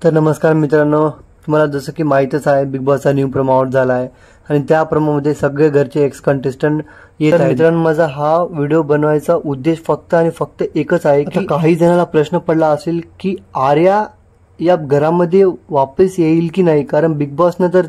तर नमस्कार मित्रांनो, तुम्हाला जसं की माहीतच आहे बिग बॉसचा न्यू प्रोमो आउट झाला आहे आणि त्या प्रोमोमध्ये सगळे घरचे एक्स कंटेस्टंट येत आहेत. मित्रांनो, माझा हा व्हिडिओ बनवायचा उद्देश फक्त आणि फक्त एकच आहे की काही जणांना प्रश्न पडला असेल की आर्या या घरामध्ये वापस येईल की नाही, कारण बिग बॉसनं तर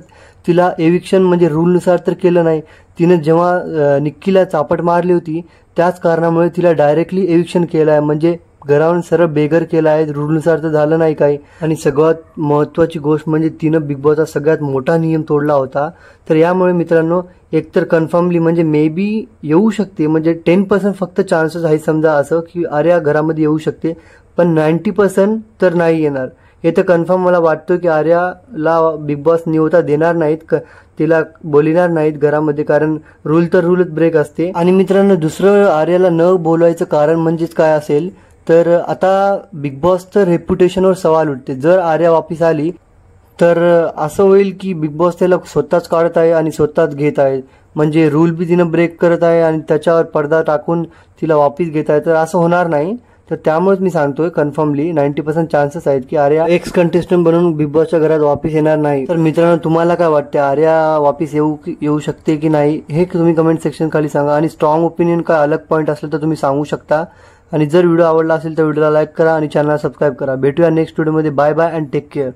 तिला एविक्शन म्हणजे रूलनुसार तर केलं नाही. तिने जेव्हा निक्कीला चापट मारली होती त्याच कारणामुळे तिला डायरेक्टली एविक्शन केलं आहे, म्हणजे घरावरून सरळ बेघर केला आहे. रूलनुसार तर झालं नाही काही. आणि सगळ्यात महत्त्वाची गोष्ट म्हणजे तिनं बिग बॉसचा सगळ्यात मोठा नियम तोडला होता. तर यामुळे मित्रांनो एकतर कन्फर्मली म्हणजे मे बी येऊ शकते, म्हणजे 10% फक्त चान्सेस आहे समजा असं की आर्या घरामध्ये येऊ शकते, पण 90% तर नाही येणार. हे तर कन्फर्म मला वाटतं की आर्याला बिग बॉस निवता देणार नाहीत, तिला बोलणार नाहीत घरामध्ये, कारण रूल तर रूलच ब्रेक असते. आणि मित्रांनो दुसरं आर्याला न बोलवायचं कारण म्हणजेच काय असेल तर आता बिग बॉसचं रेप्युटेशनवर सवाल उठते. जर आर्या वापस आली तर असं होईल की बिग बॉस त्याला स्वतःच काढत आहे आणि स्वतःच घेत आहे, म्हणजे रूल बी तिनं ब्रेक करत आहे आणि त्याच्यावर पडदा टाकून तिला वापस घेत आहे. तर असं होणार नाही. तर त्यामुळेच मी सांगतोय कन्फर्मली 90% चान्सेस आहेत की आर्या एक्स कंटेस्टंट बनून बिग बॉसच्या घरात वापस येणार नाही. तर मित्रांनो तुम्हाला काय वाटते, आर्या वापस येऊ शकते की नाही हे तुम्ही कमेंट सेक्शन खाली सांगा. आणि स्ट्रॉंग ओपिनियन काय अलग पॉईंट असेल तर तुम्ही सांगू शकता. आणि जर व्हिडिओ आवडला असेल तर व्हिडिओला लाईक करा आणि चॅनलला सबस्क्राईब करा. भेटूया नेक्स्ट व्हिडिओमध्ये. Bye bye and take care.